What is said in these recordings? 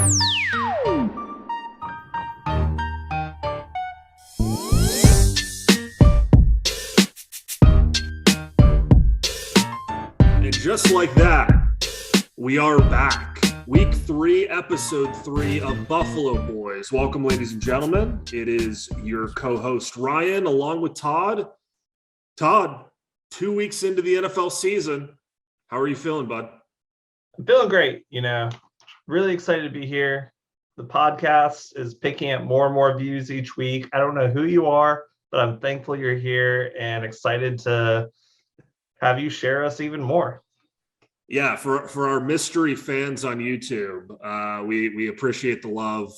And just like that, we are back. Week 3, episode 3 of Buffalo Boys. Welcome, ladies and gentlemen. It is your co-host, Ryan, along with Todd. Todd, 2 weeks into the NFL season. How are you feeling, bud? I'm feeling great. Really excited to be here. The podcast is picking up more and more views each week. I don't know who you are, but I'm thankful you're here and excited to have you share us even more. Yeah, for our mystery fans on YouTube, we appreciate the love.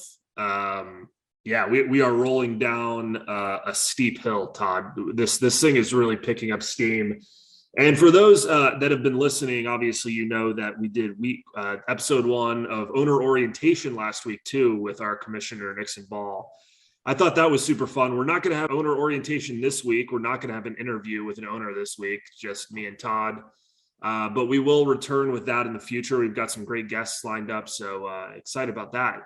We are rolling down a steep hill, Todd. This thing is really picking up steam. And for those that have been listening, obviously you know that we did episode 1 of owner orientation last week too with our commissioner Nixon Ball. I thought that was super fun. We're not going to have owner orientation this week. We're not going to have an interview with an owner this week, just me and Todd. But we will return with that in the future. We've got some great guests lined up, so excited about that.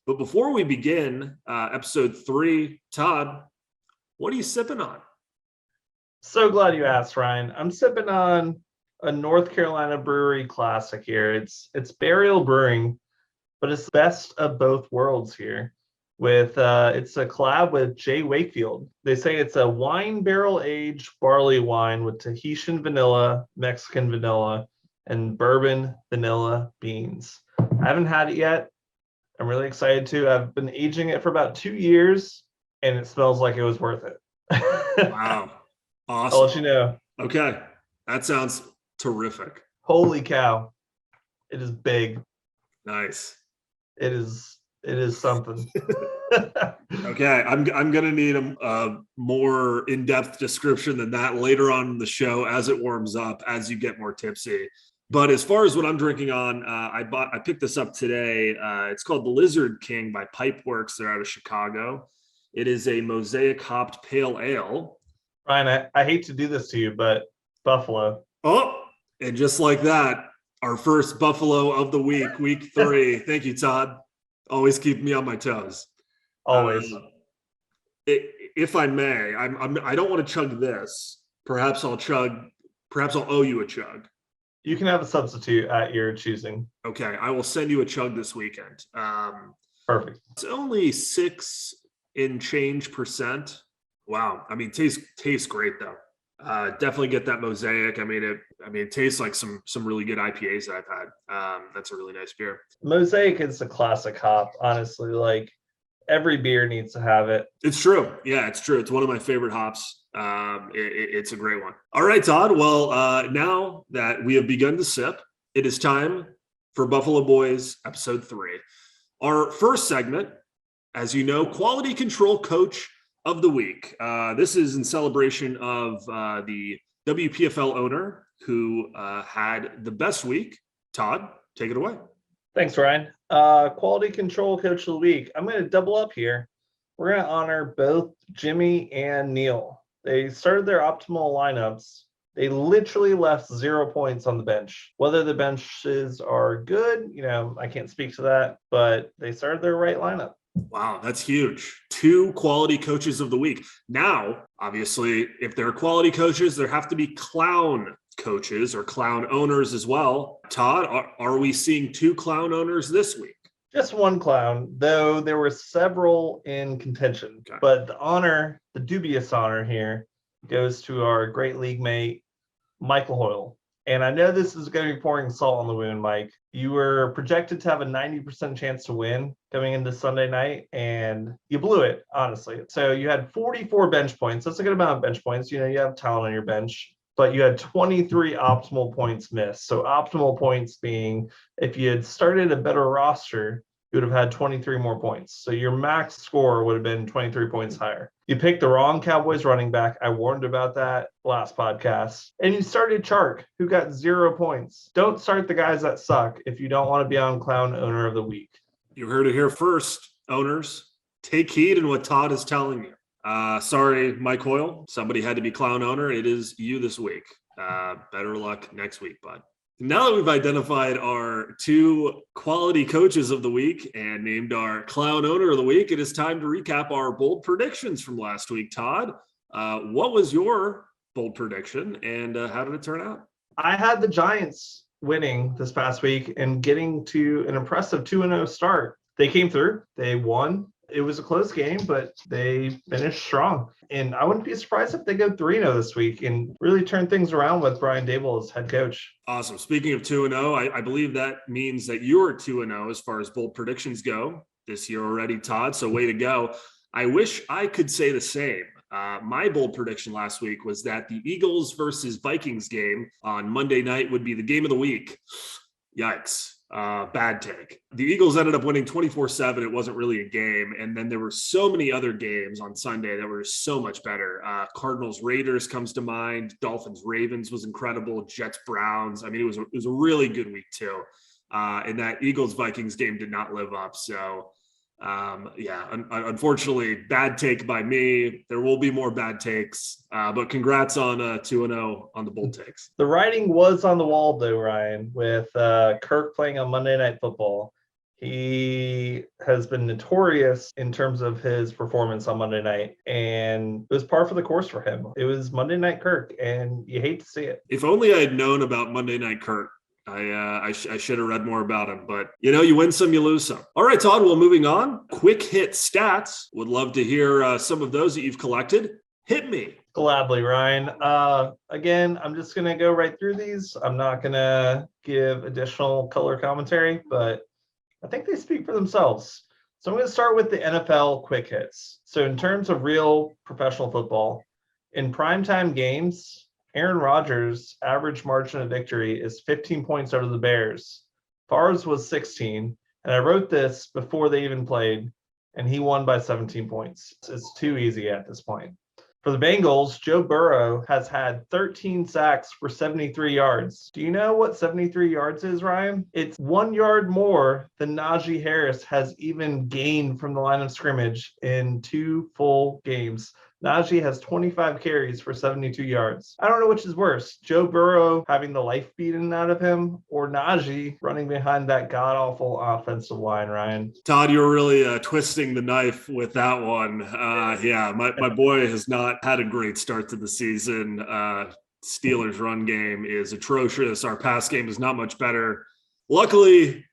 But before we begin episode 3, Todd, what are you sipping on? So glad you asked, Ryan. I'm sipping on a North Carolina brewery classic here. It's Burial Brewing, but it's the best of both worlds here. It's a collab with Jay Wakefield. They say it's a wine barrel aged barley wine with Tahitian vanilla, Mexican vanilla, and bourbon vanilla beans. I haven't had it yet. I'm really excited to. I've been aging it for about 2 years, and it smells like it was worth it. Wow. Awesome. I'll let you know. Okay. That sounds terrific. Holy cow. It is big. Nice. It is something. Okay, I'm gonna need a more in-depth description than that later on in the show as it warms up, as you get more tipsy. But as far as what I'm drinking on, I picked this up today. It's called the Lizard King by Pipeworks. They're out of Chicago. It is a mosaic hopped pale ale. Ryan, I hate to do this to you, but Buffalo. Oh, and just like that, our first Buffalo of the week, week 3. Thank you, Todd. Always keep me on my toes. Always. If I may, I don't want to chug this. Perhaps I'll owe you a chug. You can have a substitute at your choosing. Okay, I will send you a chug this weekend. Perfect. It's only 6 in change %. Wow. I mean, tastes great though. Definitely get that mosaic. It tastes like some really good IPAs that I've had. That's a really nice beer. Mosaic is a classic hop, honestly. Like every beer needs to have it. It's true. Yeah, it's true. It's one of my favorite hops. It's a great one. All right, Todd. Well, now that we have begun to sip, it is time for Buffalo Boys episode 3. Our first segment, as you know, quality control coach of the week. This is in celebration of the WPFL owner who had the best week. Todd, take it away. Thanks, Ryan. Quality control coach of the week. I'm going to double up here. We're going to honor both Jimmy and Neil. They started their optimal lineups. They literally left 0 points on the bench. Whether the benches are good, I can't speak to that, but they started their right lineup. Wow, that's huge. 2 quality coaches of the week. Now, obviously, if they're quality coaches, there have to be clown coaches or clown owners as well. Todd, are we seeing 2 clown owners this week? Just one clown, though there were several in contention. Okay. But the dubious honor here goes to our great league mate, Michael Hoyle. And I know this is going to be pouring salt on the wound, Mike. You were projected to have a 90% chance to win coming into Sunday night, and you blew it, honestly. So you had 44 bench points. That's a good amount of bench points. You have talent on your bench, but you had 23 optimal points missed. So optimal points being if you had started a better roster, you would have had 23 more points. So your max score would have been 23 points higher. You picked the wrong Cowboys running back. I warned about that last podcast. And you started Chark, who got 0 points. Don't start the guys that suck if you don't want to be on Clown Owner of the Week. You heard it here first, owners. Take heed in what Todd is telling you. Sorry, Mike Hoyle. Somebody had to be Clown Owner. It is you this week. Better luck next week, bud. Now that we've identified our two quality coaches of the week and named our clown owner of the week, it is time to recap our bold predictions from last week. Todd, what was your bold prediction and how did it turn out? I had the Giants winning this past week and getting to an impressive 2-0 start. They came through, they won. It was a close game, but they finished strong. And I wouldn't be surprised if they go 3-0 this week and really turn things around with Brian Dable as head coach. Awesome. Speaking of 2-0, I believe that means that you're 2-0 as far as bold predictions go this year already, Todd. So way to go. I wish I could say the same. My bold prediction last week was that the Eagles versus Vikings game on Monday night would be the game of the week. Yikes. Bad take. The Eagles ended up winning 24-7. It wasn't really a game. And then there were so many other games on Sunday that were so much better. Cardinals Raiders comes to mind. Dolphins Ravens was incredible. Jets Browns. I mean, it was a really good week too. And that Eagles Vikings game did not live up. So unfortunately, bad take by me. There will be more bad takes, but congrats on 2-0 on the bold takes. The writing was on the wall, though, Ryan, with Kirk playing on Monday Night Football. He has been notorious in terms of his performance on Monday night, and it was par for the course for him. It was Monday Night Kirk, and you hate to see it. If only I had known about Monday Night Kirk. I should have read more about him, but you win some, you lose some. All right, Todd, well, moving on. Quick hit stats. Would love to hear some of those that you've collected. Hit me. Gladly, Ryan. Again, I'm just going to go right through these. I'm not going to give additional color commentary, but I think they speak for themselves. So I'm going to start with the NFL quick hits. So in terms of real professional football, in primetime games, Aaron Rodgers' average margin of victory is 15 points over the Bears. Favre's was 16, and I wrote this before they even played, and he won by 17 points. It's too easy at this point. For the Bengals, Joe Burrow has had 13 sacks for 73 yards. Do you know what 73 yards is, Ryan? It's 1 yard more than Najee Harris has even gained from the line of scrimmage in 2 full games. Najee has 25 carries for 72 yards. I don't know which is worse, Joe Burrow having the life beaten out of him or Najee running behind that god-awful offensive line, Ryan. Todd, you're really twisting the knife with that one. My boy has not had a great start to the season. Steelers' run game is atrocious. Our pass game is not much better. Luckily,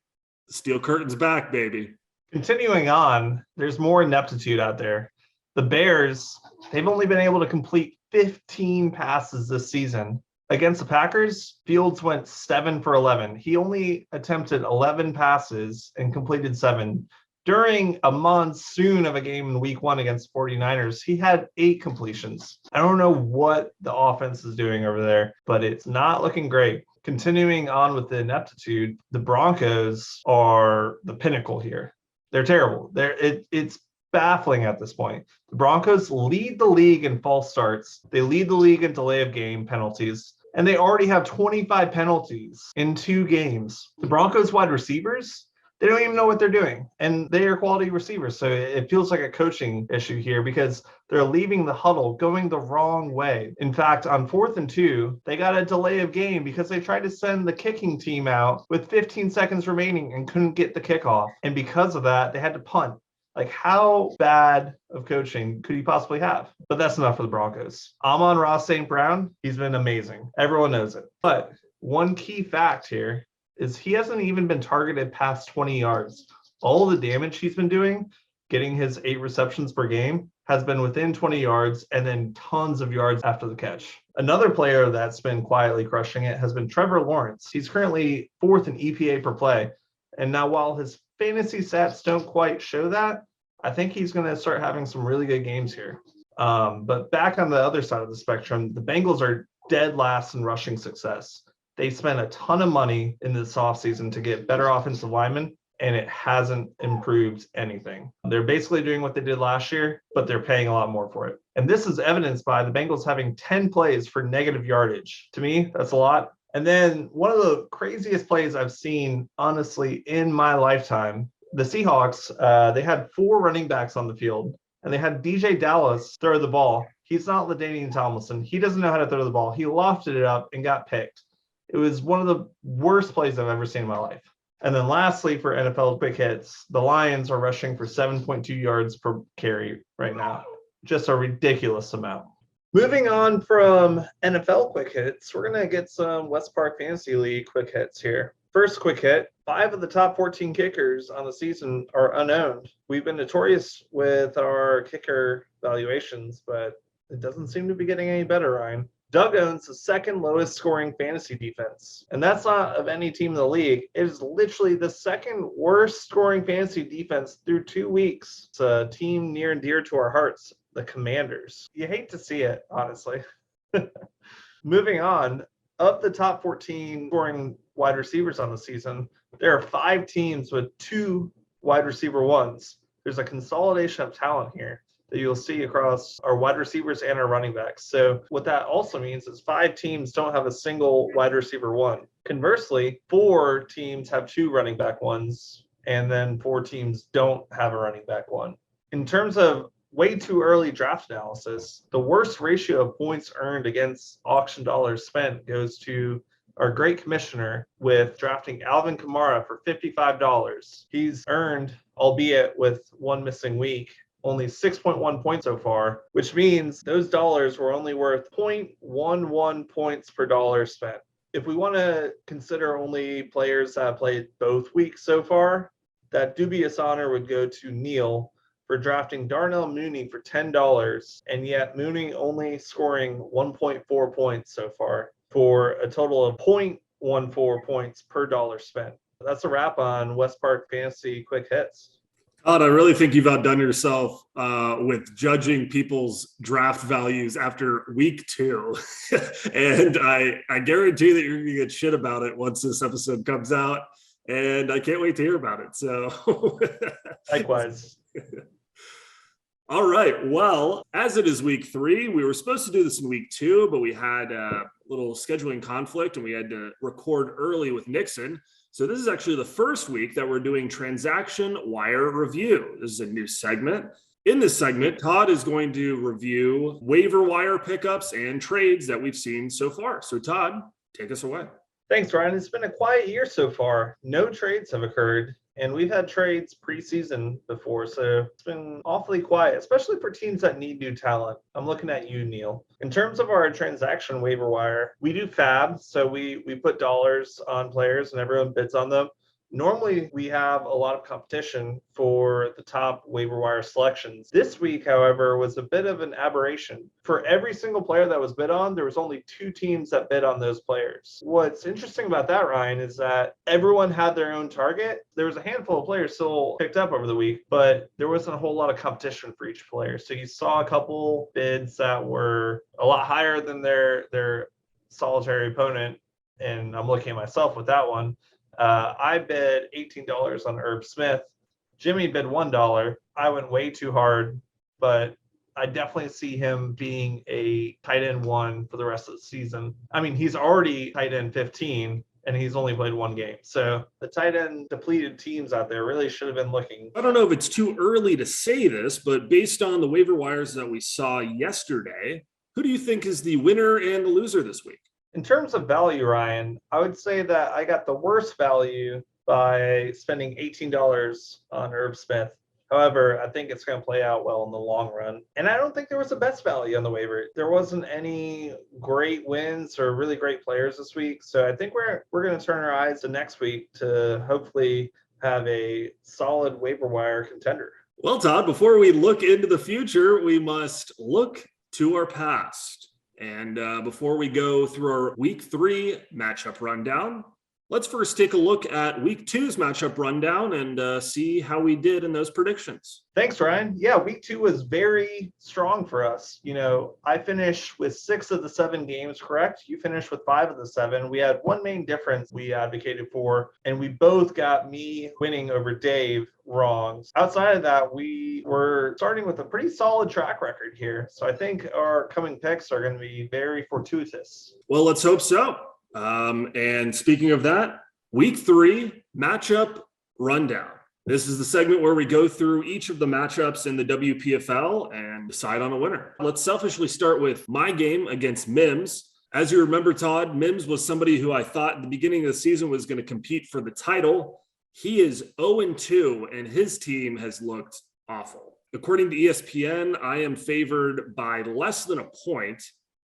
the steel curtain's back, baby. Continuing on, there's more ineptitude out there. The Bears, they've only been able to complete 15 passes this season. Against the Packers, Fields went 7 for 11. He only attempted 11 passes and completed 7. During a monsoon of a game in week 1 against 49ers, he had 8 completions. I don't know what the offense is doing over there, but it's not looking great. Continuing on with the ineptitude, the Broncos are the pinnacle here. They're terrible. It's baffling at this point. The Broncos lead the league in false starts. They lead the league in delay of game penalties, and they already have 25 penalties in 2 games. The Broncos wide receivers, they don't even know what they're doing, and they are quality receivers. So it feels like a coaching issue here because they're leaving the huddle going the wrong way. In fact, on 4th and 2, they got a delay of game because they tried to send the kicking team out with 15 seconds remaining and couldn't get the kickoff. And because of that, they had to punt. Like, how bad of coaching could he possibly have? But that's enough for the Broncos. Amon-Ra St. Brown, he's been amazing. Everyone knows it. But one key fact here is he hasn't even been targeted past 20 yards. All the damage he's been doing, getting his 8 receptions per game, has been within 20 yards and then tons of yards after the catch. Another player that's been quietly crushing it has been Trevor Lawrence. He's currently 4th in EPA per play. And now while his fantasy stats don't quite show that, I think he's going to start having some really good games here. But back on the other side of the spectrum, the Bengals are dead last in rushing success. They spent a ton of money in this offseason to get better offensive linemen, and it hasn't improved anything. They're basically doing what they did last year, but they're paying a lot more for it. And this is evidenced by the Bengals having 10 plays for negative yardage. To me, that's a lot. And then one of the craziest plays I've seen, honestly, in my lifetime, the Seahawks, they had 4 running backs on the field, and they had DJ Dallas throw the ball. He's not LaDainian Tomlinson. He doesn't know how to throw the ball. He lofted it up and got picked. It was one of the worst plays I've ever seen in my life. And then lastly, for NFL quick hits, the Lions are rushing for 7.2 yards per carry right now. Just a ridiculous amount. Moving on from NFL quick hits, we're going to get some West Park Fantasy League quick hits here. First quick hit, 5 of the top 14 kickers on the season are unowned. We've been notorious with our kicker valuations, but it doesn't seem to be getting any better, Ryan. Doug owns the second lowest scoring fantasy defense, and that's not of any team in the league. It is literally the second worst scoring fantasy defense through 2 weeks. It's a team near and dear to our hearts, the Commanders. You hate to see it, honestly. Moving on, of the top 14 scoring wide receivers on the season, there are 5 teams with 2 wide receiver ones. There's a consolidation of talent here that you'll see across our wide receivers and our running backs. So what that also means is 5 teams don't have a single wide receiver one. Conversely, 4 teams have 2 running back ones, and then 4 teams don't have a running back one. In terms of way too early draft analysis, the worst ratio of points earned against auction dollars spent goes to our great commissioner with drafting Alvin Kamara for $55. He's earned, albeit with one missing week, only 6.1 points so far, which means those dollars were only worth 0.11 points per dollar spent. If we want to consider only players that have played both weeks so far, that dubious honor would go to Neil for drafting Darnell Mooney for $10, and yet Mooney only scoring 1.4 points so far for a total of 0.14 points per dollar spent. That's a wrap on West Park Fantasy Quick Hits. Todd, I really think you've outdone yourself with judging people's draft values after week 2. And I guarantee that you're going to get shit about it once this episode comes out. And I can't wait to hear about it. So likewise. All right. Well, as it is week 3, we were supposed to do this in week 2, but we had a little scheduling conflict and we had to record early with Nixon. So this is actually the first week that we're doing Transaction Wire Review. This is a new segment. In this segment, Todd is going to review waiver wire pickups and trades that we've seen so far. So Todd, take us away. Thanks, Ryan. It's been a quiet year so far. No trades have occurred, and we've had trades preseason before, so it's been awfully quiet, especially for teams that need new talent. I'm looking at you, Neil. In terms of our transaction waiver wire, we do fab, so we put dollars on players and everyone bids on them. Normally, we have a lot of competition for the top waiver wire selections. This week, however, was a bit of an aberration. For every single player that was bid on, there was only 2 teams that bid on those players. What's interesting about that, Ryan, is that everyone had their own target. There was a handful of players still picked up over the week, but there wasn't a whole lot of competition for each player. So you saw a couple bids that were a lot higher than their solitary opponent, and I'm looking at myself with that one. I bid $18 on Herb Smith. Jimmy bid $1. I went way too hard, but I definitely see him being a tight end 1 for the rest of the season. I mean, he's already tight end 15, and he's only played 1 game. So the tight end depleted teams out there really should have been looking. I don't know if it's too early to say this, but based on the waiver wires that we saw yesterday, who do you think is the winner and the loser this week? In terms of value, Ryan, I would say that I got the worst value by spending $18 on Herb Smith. However, I think it's going to play out well in the long run. And I don't think there was the best value on the waiver. There wasn't any great wins or really great players this week. So I think we're going to turn our eyes to next week to hopefully have a solid waiver wire contender. Well, Todd, before we look into the future, we must look to our past. And before we go through our week 3 matchup rundown, let's first take a look at week 2's matchup rundown and see how we did in those predictions. Thanks, Ryan. Yeah, week 2 was very strong for us. You know, I finished with 6 of the 7 games correct. You finished with 5 of the 7. We had one main difference we advocated for, and we both got me winning over Dave wrong. Outside of that, we were starting with a pretty solid track record here. So I think our coming picks are going to be very fortuitous. Well, let's hope so. And speaking of that, week 3 matchup rundown. This is the segment where we go through each of the matchups in the WPFL and decide on a winner. Let's selfishly start with my game against Mims. As you remember, Todd, Mims was somebody who I thought at the beginning of the season was going to compete for the title. He is 0-2, and his team has looked awful. According to ESPN, I am favored by less than a point.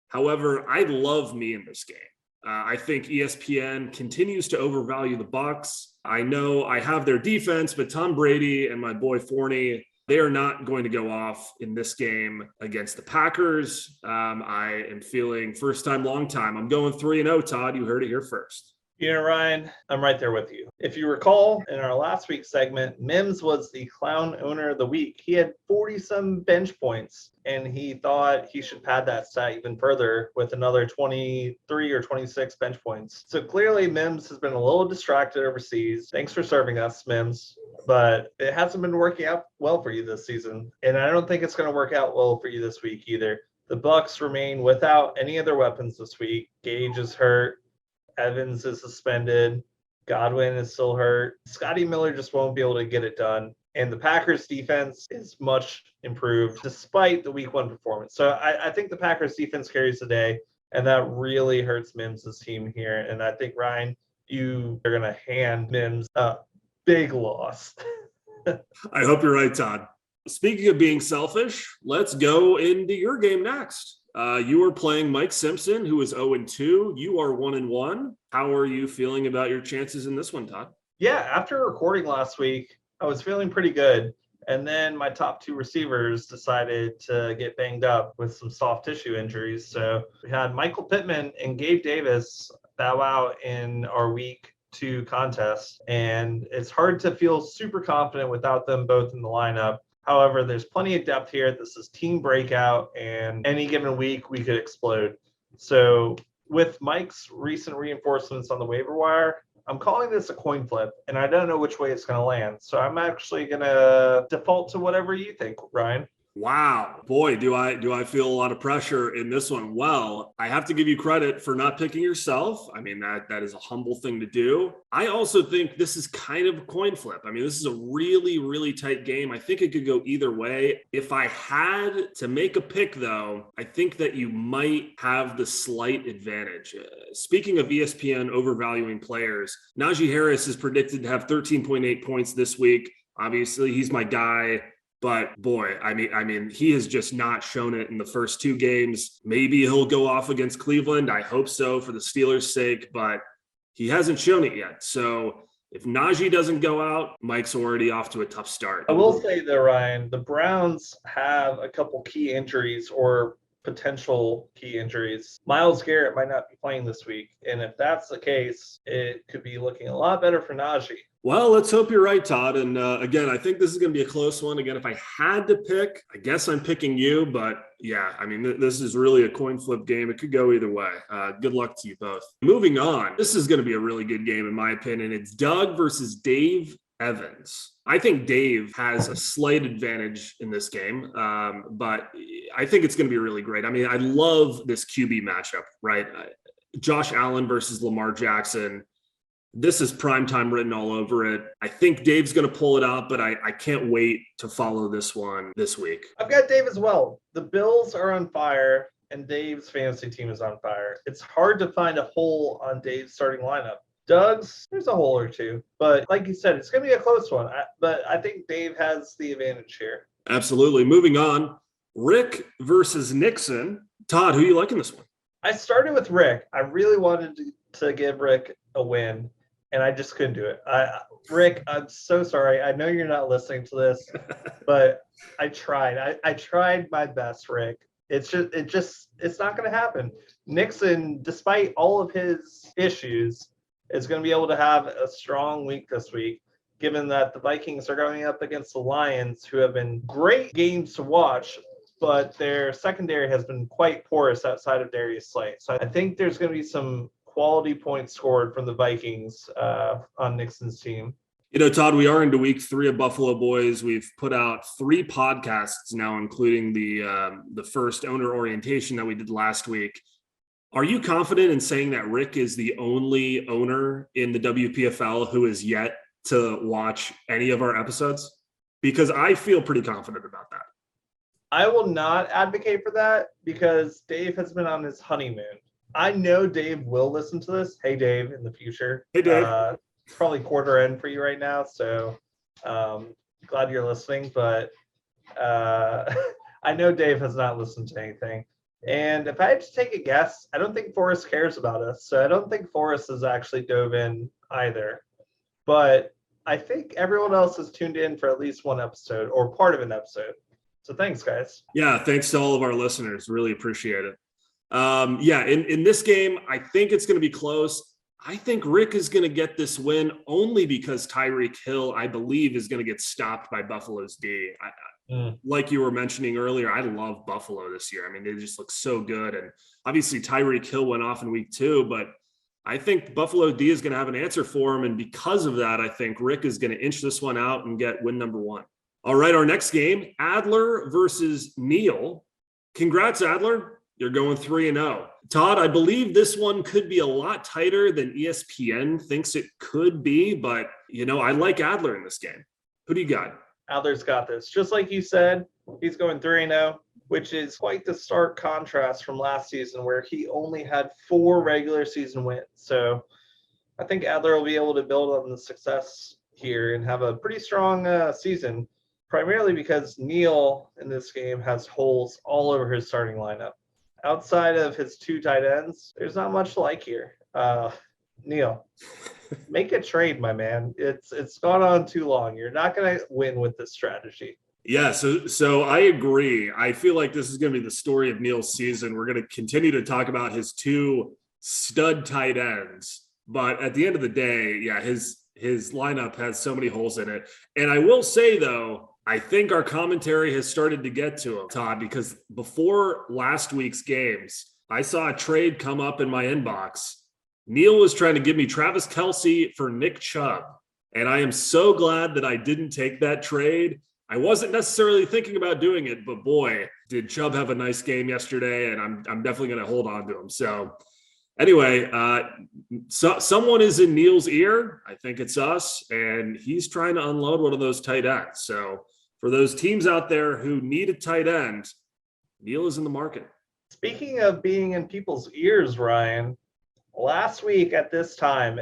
However, I love me in this game. I think ESPN continues to overvalue the Bucs. I know I have their defense, but Tom Brady and my boy Forney, they are not going to go off in this game against the Packers. I am feeling first time, long time. I'm going 3-0, Todd. You heard it here first. Ryan, I'm right there with you. If you recall, in our last week's segment, Mims was the clown owner of the week. He had 40-some bench points, and he thought he should pad that stat even further with another 23 or 26 bench points. So clearly, Mims has been a little distracted overseas. Thanks for serving us, Mims. But it hasn't been working out well for you this season, and I don't think it's going to work out well for you this week either. The Bucs remain without any of their weapons this week. Gage is hurt. Evans is suspended. Godwin is still hurt. Scotty Miller just won't be able to get it done. And the Packers defense is much improved despite the week 1 performance. So I think the Packers defense carries the day, and that really hurts Mims' team here. And I think, Ryan, you are going to hand Mims a big loss. I hope you're right, Todd. Speaking of being selfish, let's go into your game next. You are playing Mike Simpson, who is 0-2. You are 1-1. How are you feeling about your chances in this one, Todd? Yeah, after recording last week, I was feeling pretty good. And then my top 2 receivers decided to get banged up with some soft tissue injuries. So we had Michael Pittman and Gabe Davis bow out in our week 2 contest. And it's hard to feel super confident without them both in the lineup. However, there's plenty of depth here. This is team breakout, and any given week we could explode. So with Mike's recent reinforcements on the waiver wire, I'm calling this a coin flip, and I don't know which way it's going to land. So I'm actually going to default to whatever you think, Ryan. Wow, boy, do I feel a lot of pressure in this one. Well, I have to give you credit for not picking yourself. I mean, that is a humble thing to do. I also think this is kind of a coin flip. I mean, this is a really, really tight game. I think it could go either way. If I had to make a pick, though, I think that you might have the slight advantage. Speaking of ESPN overvaluing players, Najee Harris is predicted to have 13.8 points this week. Obviously, he's my guy. But boy, I mean, he has just not shown it in the first 2 games. Maybe he'll go off against Cleveland. I hope so for the Steelers' sake, but he hasn't shown it yet. So if Najee doesn't go out, Mike's already off to a tough start. I will say though, Ryan, the Browns have a couple key injuries or potential key injuries. Myles Garrett might not be playing this week. And if that's the case, it could be looking a lot better for Najee. Well, let's hope you're right, Todd. And again, I think this is going to be a close one. Again, if I had to pick, I guess I'm picking you. But yeah, I mean, this is really a coin flip game. It could go either way. Good luck to you both. Moving on, this is going to be a really good game, in my opinion. It's Doug versus Dave Evans. I think Dave has a slight advantage in this game, but I think it's going to be really great. I mean, I love this QB matchup, right? Josh Allen versus Lamar Jackson. This is primetime written all over it. I think Dave's going to pull it out, but I can't wait to follow this one this week. I've got Dave as well. The Bills are on fire, and Dave's fantasy team is on fire. It's hard to find a hole on Dave's starting lineup. Doug's, there's a hole or two. But like you said, it's going to be a close one. But I think Dave has the advantage here. Absolutely. Moving on, Rick versus Nixon. Todd, who you like in this one? I started with Rick. I really wanted to give Rick a win, and I just couldn't do it. Rick, I'm so sorry. I know you're not listening to this, but I tried. I tried my best, Rick. It's not going to happen. Nixon, despite all of his issues, is going to be able to have a strong week this week, given that the Vikings are going up against the Lions, who have been great games to watch, but their secondary has been quite porous outside of Darius Slay. So I think there's going to be some quality points scored from the Vikings on Nixon's team. You know, Todd, we are into week 3 of Buffalo Boys. We've put out 3 podcasts now, including the first owner orientation that we did last week. Are you confident in saying that Rick is the only owner in the WPFL who is yet to watch any of our episodes? Because I feel pretty confident about that. I will not advocate for that because Dave has been on his honeymoon. I know Dave will listen to this. Hey, Dave, in the future. Hey, Dave. It's probably quarter end for you right now, so glad you're listening. But I know Dave has not listened to anything. And if I had to take a guess, I don't think Forrest cares about us. So I don't think Forrest has actually dove in either. But I think everyone else has tuned in for at least one episode or part of an episode. So thanks, guys. Yeah, thanks to all of our listeners. Really appreciate it. In this game, I think it's going to be close. I think Rick is going to get this win only because Tyreek Hill, I believe, is going to get stopped by Buffalo's D. Like you were mentioning earlier, I love Buffalo this year. I mean, they just look so good. And obviously Tyreek Hill went off in week 2, but I think Buffalo D is going to have an answer for him. And because of that, I think Rick is going to inch this one out and get win number 1. All right, our next game, Adler versus Neil. Congrats, Adler. You're going 3-0. Todd, I believe this one could be a lot tighter than ESPN thinks it could be, but, I like Adler in this game. Who do you got? Adler's got this. Just like you said, he's going 3-0, which is quite the stark contrast from last season where he only had 4 regular season wins. So I think Adler will be able to build on the success here and have a pretty strong season, primarily because Neil in this game has holes all over his starting lineup. Outside of his 2 tight ends, there's not much to like here. Neil, make a trade, my man. It's gone on too long. You're not going to win with this strategy. Yeah, so I agree. I feel like this is going to be the story of Neil's season. We're going to continue to talk about his 2 stud tight ends, but at the end of the day, yeah, his lineup has so many holes in it. And I will say, though, I think our commentary has started to get to him, Todd, because before last week's games, I saw a trade come up in my inbox. Neil was trying to give me Travis Kelce for Nick Chubb, and I am so glad that I didn't take that trade. I wasn't necessarily thinking about doing it, but boy, did Chubb have a nice game yesterday, and I'm definitely going to hold on to him. So anyway, someone is in Neil's ear. I think it's us, and he's trying to unload one of those tight ends. So for those teams out there who need a tight end, Neil is in the market. Speaking of being in people's ears, Ryan, last week at this time,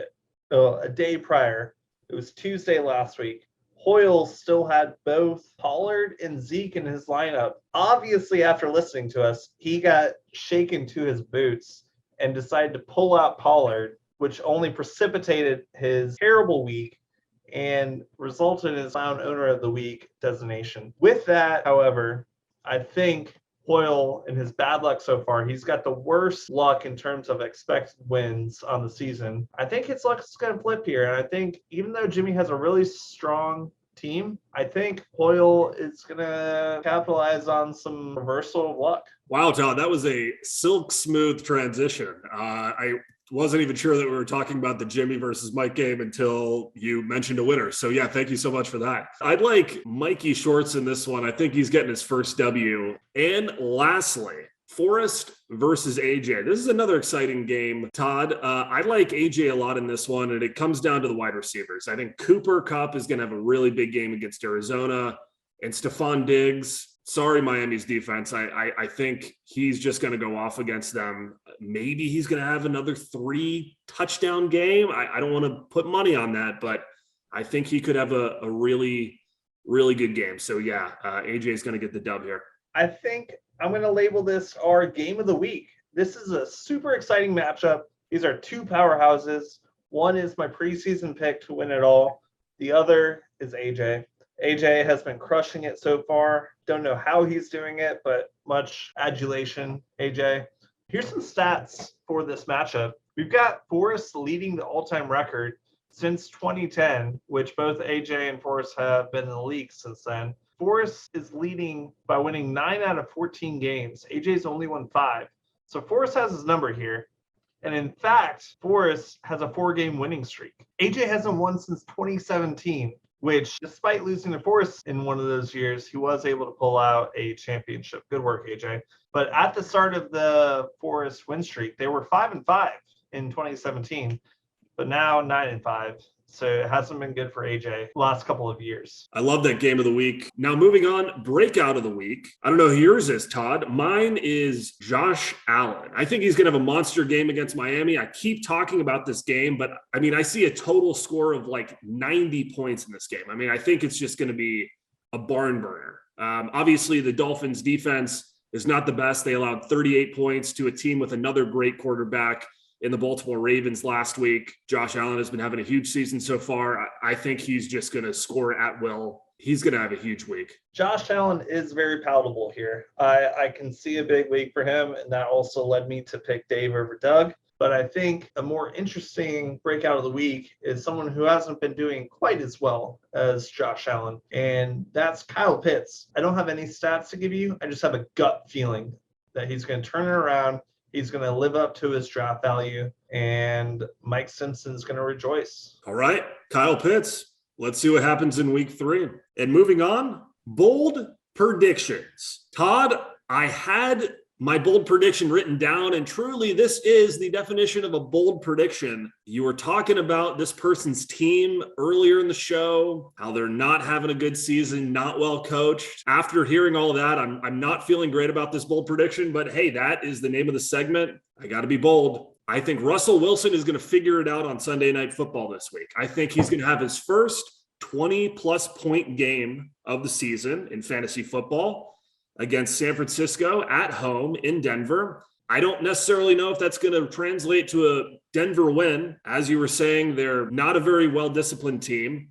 a day prior, it was Tuesday last week, Hoyle still had both Pollard and Zeke in his lineup. Obviously, after listening to us, he got shaken to his boots and decided to pull out Pollard, which only precipitated his terrible week and resulted in his Clown Owner of the Week designation. With that, however, I think Hoyle, in his bad luck so far, he's got the worst luck in terms of expected wins on the season. I think his luck is going to flip here. And I think even though Jimmy has a really strong team, I think Hoyle is going to capitalize on some reversal of luck. Wow, Todd, that was a silk smooth transition. I wasn't even sure that we were talking about the Jimmy versus Mike game until you mentioned a winner. So yeah, thank you so much for that. I'd like Mikey Shorts in this one. I think he's getting his first W. And lastly, Forrest versus AJ. This is another exciting game, Todd. I like AJ a lot in this one, and it comes down to the wide receivers. I think Cooper Kupp is going to have a really big game against Arizona, and Stephon Diggs. Sorry, Miami's defense. I think he's just going to go off against them. Maybe he's going to have another 3 touchdown game. I don't want to put money on that, but I think he could have a really, really good game. So yeah, AJ is going to get the dub here. I think I'm going to label this our game of the week. This is a super exciting matchup. These are 2 powerhouses. One is my preseason pick to win it all. The other is AJ. AJ has been crushing it so far. Don't know how he's doing it, but much adulation, AJ. Here's some stats for this matchup. We've got Forrest leading the all-time record since 2010, which both AJ and Forrest have been in the league since then. Forrest is leading by winning 9 out of 14 games. AJ's only won 5. So Forrest has his number here. And in fact, Forrest has a 4-game winning streak. AJ hasn't won since 2017. Which, despite losing to Forrest in one of those years, he was able to pull out a championship. Good work, AJ. But at the start of the Forrest win streak, they were 5-5 in 2017, but now 9-5. So it hasn't been good for AJ last couple of years. I love that game of the week. Now moving on, breakout of the week. I don't know who yours is, Todd. Mine is Josh Allen. I think he's going to have a monster game against Miami. I keep talking about this game, but I mean, I see a total score of like 90 points in this game. I mean, I think it's just going to be a barn burner. Obviously, the Dolphins defense is not the best. They allowed 38 points to a team with another great quarterback in the Baltimore Ravens last week. Josh Allen has been having a huge season so far. I think he's just going to score at will. He's going to have a huge week. Josh Allen is very palatable here. I can see a big week for him, and that also led me to pick Dave over Doug. But I think a more interesting breakout of the week is someone who hasn't been doing quite as well as Josh Allen, and that's Kyle Pitts. I don't have any stats to give you. I just have a gut feeling that he's going to turn it around. He's going to live up to his draft value, and Mike Simpson's going to rejoice. All right, Kyle Pitts. Let's see what happens in week 3. And moving on, bold predictions. Todd, I had my bold prediction written down, and truly this is the definition of a bold prediction. You were talking about this person's team earlier in the show, how they're not having a good season, not well coached. After hearing all of that, I'm not feeling great about this bold prediction, but hey, that is the name of the segment. I got to be bold. I think Russell Wilson is going to figure it out on Sunday Night Football this week. I think he's going to have his first 20-plus point game of the season in fantasy football against San Francisco at home in Denver. I don't necessarily know if that's going to translate to a Denver win. As you were saying, they're not a very well-disciplined team,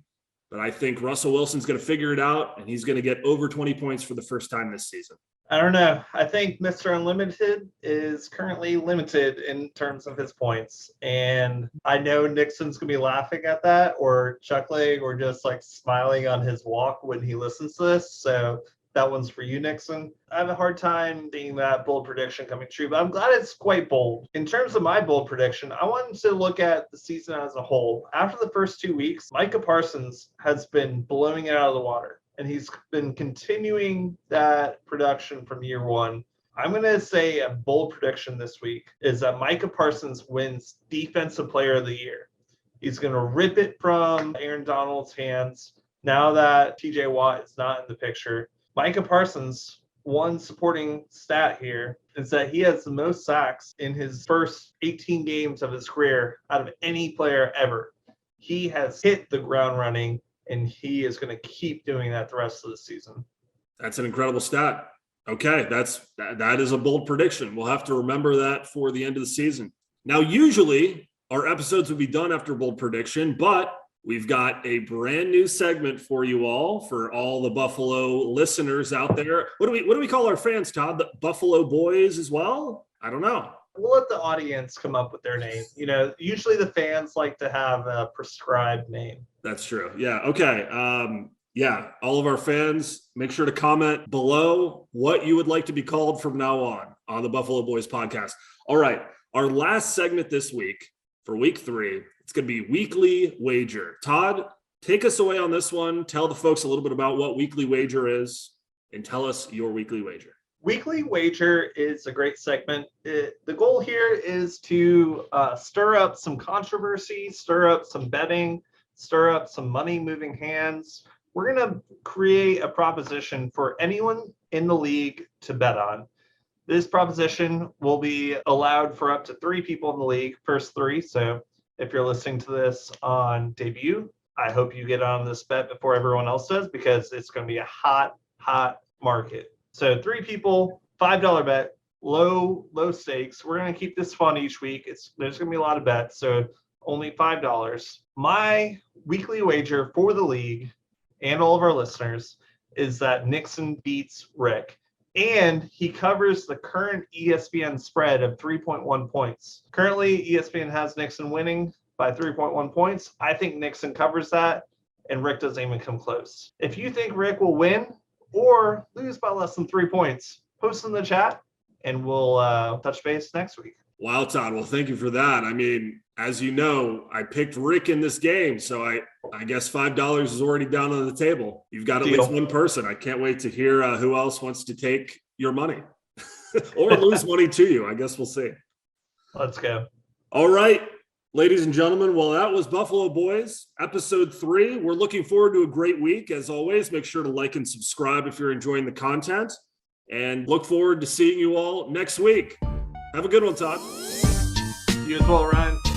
but I think Russell Wilson's going to figure it out, and he's going to get over 20 points for the first time this season. I don't know. I think Mr. Unlimited is currently limited in terms of his points. And I know Nixon's going to be laughing at that or chuckling or just like smiling on his walk when he listens to this. So that one's for you, Nixon. I have a hard time seeing that bold prediction coming true, but I'm glad it's quite bold. In terms of my bold prediction, I wanted to look at the season as a whole. After the first 2 weeks, Micah Parsons has been blowing it out of the water, and he's been continuing that production from year one. I'm going to say a bold prediction this week is that Micah Parsons wins Defensive Player of the Year. He's going to rip it from Aaron Donald's hands now that TJ Watt is not in the picture. Micah Parsons, one supporting stat here is that he has the most sacks in his first 18 games of his career out of any player ever. He has hit the ground running, and he is going to keep doing that the rest of the season. That's an incredible stat. Okay, that is a bold prediction. We'll have to remember that for the end of the season. Now, usually our episodes would be done after bold prediction, but we've got a brand new segment for you all, for all the Buffalo listeners out there. What do we call our fans, Todd? The Buffalo Boys as well? I don't know. We'll let the audience come up with their name. You know, usually the fans like to have a prescribed name. That's true. Yeah. Okay. All of our fans, make sure to comment below what you would like to be called from now on the Buffalo Boys podcast. All right. Our last segment this week for week 3, it's going to be Weekly Wager. Todd, take us away on this one. Tell the folks a little bit about what Weekly Wager is, and tell us your Weekly Wager. Weekly Wager is a great segment. The goal here is to stir up some controversy, stir up some betting, stir up some money moving hands. We're going to create a proposition for anyone in the league to bet on. This proposition will be allowed for up to 3 people in the league, first 3. So if you're listening to this on debut, I hope you get on this bet before everyone else does, because it's going to be a hot market. So 3 people, $5 bet, low stakes. We're going to keep this fun each week. There's going to be a lot of bets, so only $5. My weekly wager for the league and all of our listeners is that Nixon beats Rick, and he covers the current ESPN spread of 3.1 points. Currently, ESPN has Nixon winning by 3.1 points. I think Nixon covers that, and Rick doesn't even come close. If you think Rick will win or lose by less than 3 points, post in the chat, and we'll touch base next week. Wow, Todd. Well, thank you for that. I mean, as you know, I picked Rick in this game, so I guess $5 is already down on the table. You've got at least one person. I can't wait to hear who else wants to take your money or lose money to you. I guess we'll see. Let's go. All right. Ladies and gentlemen, well, that was Buffalo Boys, episode 3. We're looking forward to a great week. As always, make sure to like and subscribe if you're enjoying the content, and look forward to seeing you all next week. Have a good one, Todd. You as well, Ryan.